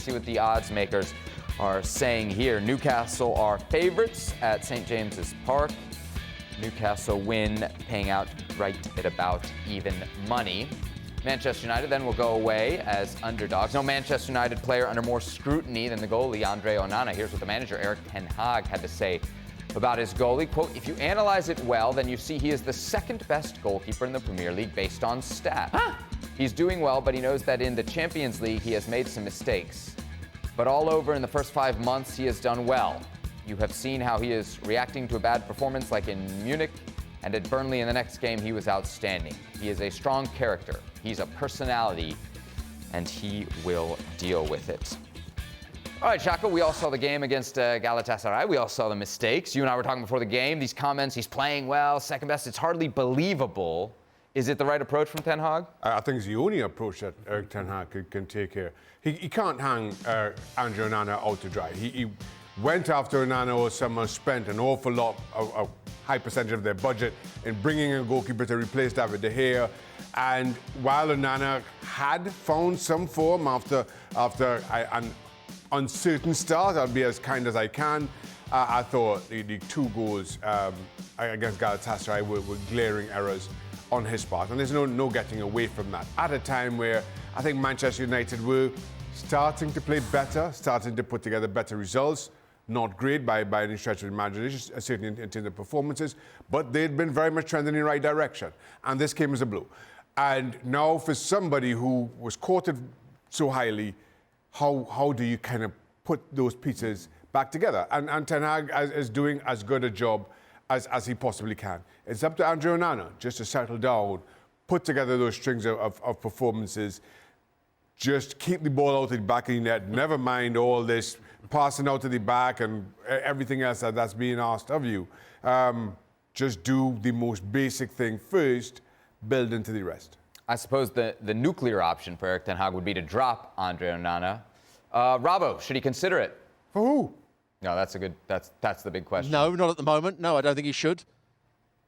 see what the odds makers are saying here. Newcastle are favorites at St. James's Park. Newcastle win, paying out right at about even money. Manchester United then will go away as underdogs. No Manchester United player under more scrutiny than the goalie, Andre Onana. Here's what the manager, Erik had to say about his goalie. Quote, if you analyze it well, then you see he is the second best goalkeeper in the Premier League based on stats. He's doing well, but he knows that in the Champions League, he has made some mistakes. But all over in the first 5 months, he has done well. You have seen how he is reacting to a bad performance like in Munich, and at Burnley in the next game, he was outstanding. He is a strong character. He's a personality, and he will deal with it. All right, Shaka, we all saw the game against Galatasaray. We all saw the mistakes. You and I were talking before the game. These comments, he's playing well, second best. It's hardly believable. Is it the right approach from Ten Hag? I think it's the only approach that Erik Ten Hag can take here. He can't hang Andre Onana out to dry. He went after Onana all summer, spent an awful lot, a high percentage of their budget in bringing in a goalkeeper to replace David De Gea. And while Onana had found some form after an uncertain start, I'll be as kind as I can, I thought the 2 goals against Galatasaray were glaring errors on his part. And there's no getting away from that. At a time where I think Manchester United were starting to play better, starting to put together better results. Not great by any stretch of imagination, certainly in terms of performances, but they'd been very much trending in the right direction. And this came as a blow. And now for somebody who was courted so highly, how do you kind of put those pieces back together? And Ten Hag is doing as good a job as he possibly can. It's up to Andre Onana just to settle down, put together those strings of performances, just keep the ball out of the back of the net, never mind all this passing out to the back and everything else that's being asked of you. Just do the most basic thing first, build into the rest. I suppose the nuclear option for Erik Ten Hag would be to drop Andre Onana. Robbo, should he consider it? For who? No, that's the big question. No, not at the moment. No, I don't think he should.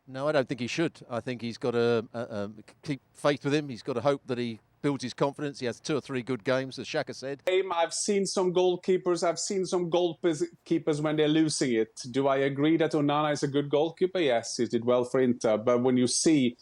No, I don't think he should. I think he's got to keep faith with him. He's got to hope that he builds his confidence. He has 2 or 3 good games, as Shaka said. I've seen some goalkeepers. I've seen some goalkeepers when they're losing it. Do I agree that Onana is a good goalkeeper? Yes, he did well for Inter. But when you see,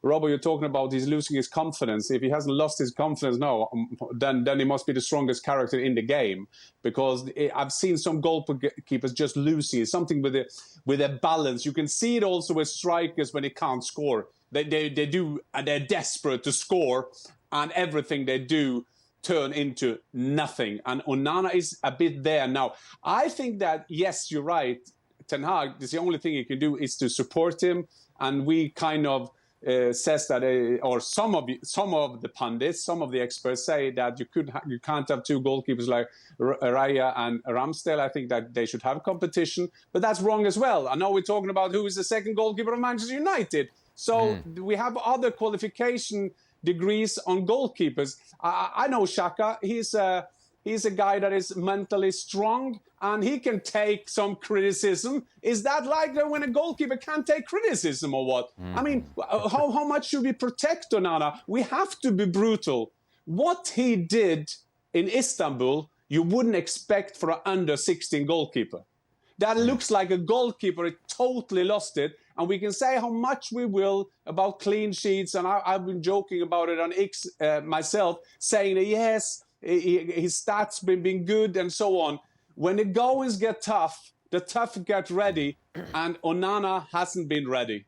Robert, you're talking about he's losing his confidence. If he hasn't lost his confidence now, then he must be the strongest character in the game. Because I've seen some goalkeepers just losing it. Something with a balance. You can see it also with strikers when they can't score. They do, and they're desperate to score. And everything they do turn into nothing. And Onana is a bit there now. I think that, yes, you're right, Ten Hag, the only thing he can do is to support him. And we kind of says that, or some of the pundits, some of the experts say that you can't have 2 goalkeepers like Raya and Ramsdale. I think that they should have competition. But that's wrong as well. I know we're talking about who is the second goalkeeper of Manchester United. So we have other qualification degrees on goalkeepers. I know Xhaka. He's a guy that is mentally strong and he can take some criticism. Is that like when a goalkeeper can't take criticism or what? I mean, how much should we protect Onana? We have to be brutal. What he did in Istanbul, you wouldn't expect for an under-16 goalkeeper. That looks like a goalkeeper. It totally lost it. And we can say how much we will about clean sheets. And I've been joking about it on X myself, saying that, yes, his stats been good and so on. When the goings get tough, the tough get ready. And Onana hasn't been ready.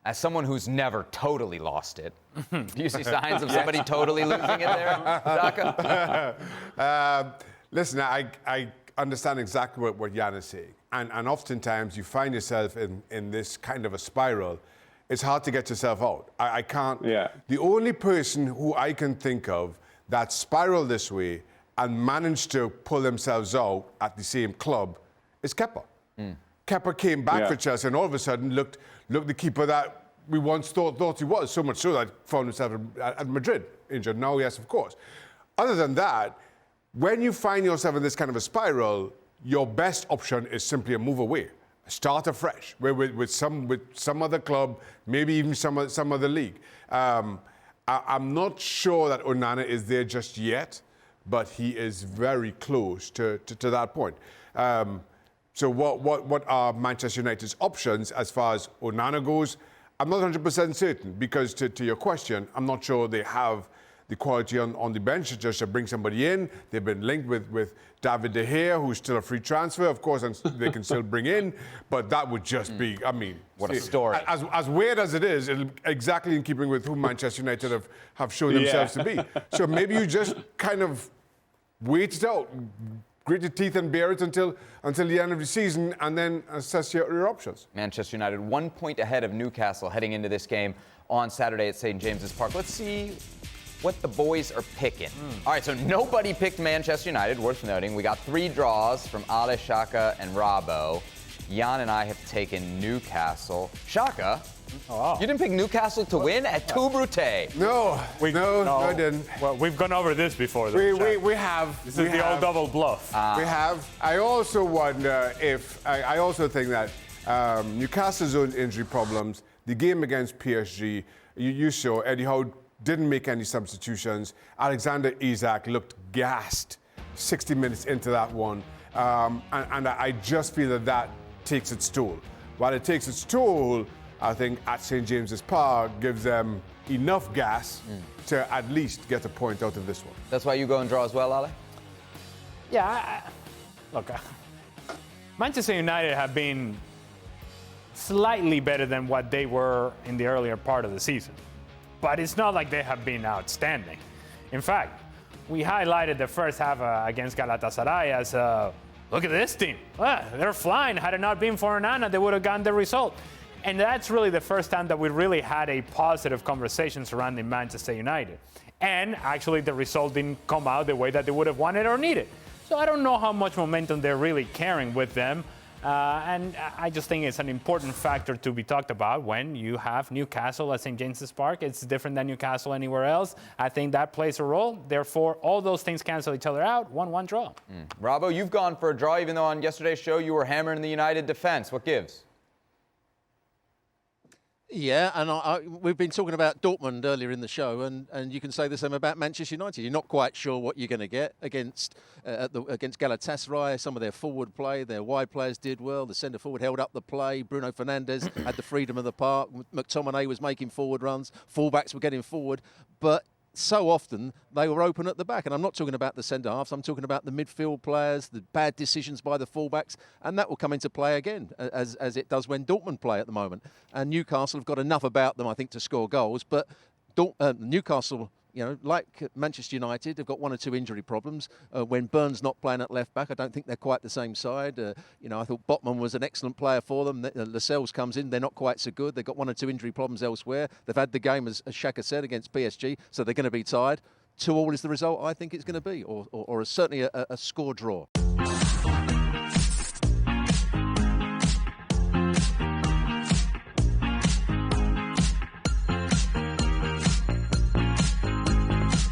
As someone who's never totally lost it, do you see signs of somebody totally losing it there, Shaka? Listen, I understand exactly what Jan is saying. And oftentimes you find yourself in this kind of a spiral. It's hard to get yourself out. I can't. Yeah. The only person who I can think of that spiraled this way and managed to pull themselves out at the same club is Kepa. Kepa came back for Chelsea and all of a sudden looked the keeper that we once thought he was, so much so that he found himself at Madrid, injured. Now, yes, of course. Other than that, when you find yourself in this kind of a spiral, your best option is simply a move away. Start afresh with some other club, maybe even some other league. I'm not sure that Onana is there just yet, but he is very close to that point. So what are Manchester United's options as far as Onana goes? I'm not 100% certain, because to your question, I'm not sure they have the quality on the bench just to bring somebody in. They've been linked with David De Gea, who's still a free transfer, of course, and they can still bring in, but that would just be, I mean... What a story. As weird as it is, it'll exactly in keeping with who Manchester United have shown themselves to be. So maybe you just kind of wait it out, grit your teeth and bear it until the end of the season, and then assess your options. Manchester United 1 point ahead of Newcastle heading into this game on Saturday at St. James's Park. Let's see what the boys are picking. All right, so nobody picked Manchester United, worth noting. We got 3 draws from Ale, Shaka, and Robbo. Jan and I have taken Newcastle. Shaka, you didn't pick Newcastle to win at Two Brute. No, I didn't. Well, we've gone over this before. We have. This is the old double bluff. We have. I also wonder if, I also think that Newcastle's own injury problems, the game against PSG, you saw Eddie Howe didn't make any substitutions. Alexander Isak looked gassed 60 minutes into that one. And I just feel that takes its toll. While it takes its toll, I think at St. James's Park gives them enough gas to at least get a point out of this one. That's why you go and draw as well, Ale? Yeah, look, Manchester United have been slightly better than what they were in the earlier part of the season. But it's not like they have been outstanding. In fact, we highlighted the first half against Galatasaray as, look at this team. They're flying. Had it not been for Onana, they would have gotten the result. And that's really the first time that we really had a positive conversation surrounding Manchester United. And actually the result didn't come out the way that they would have wanted or needed. So I don't know how much momentum they're really carrying with them. And I just think it's an important factor to be talked about when you have Newcastle at St. James's Park. It's different than Newcastle anywhere else. I think that plays a role. Therefore, all those things cancel each other out. 1-1 draw. Robbo, you've gone for a draw, even though on yesterday's show you were hammering the United defense. What gives? Yeah, and we've been talking about Dortmund earlier in the show, and you can say the same about Manchester United. You're not quite sure what you're going to get against Galatasaray. Some of their forward play, their wide players did well. The centre forward held up the play. Bruno Fernandes had the freedom of the park. McTominay was making forward runs. Fullbacks were getting forward, but so often they were open at the back. And I'm not talking about the centre-halves, I'm talking about the midfield players, the bad decisions by the fullbacks, and that will come into play again, as it does when Dortmund play at the moment. And Newcastle have got enough about them, I think, to score goals, but Newcastle, you know, like Manchester United, they've got 1 or 2 injury problems. When Burns not playing at left back, I don't think they're quite the same side. I thought Botman was an excellent player for them. Lascelles comes in, they're not quite so good. They've got 1 or 2 injury problems elsewhere. They've had the game, as Xhaka said, against PSG, so they're going to be tired. 2-2 is the result I think it's going to be, or certainly a score draw.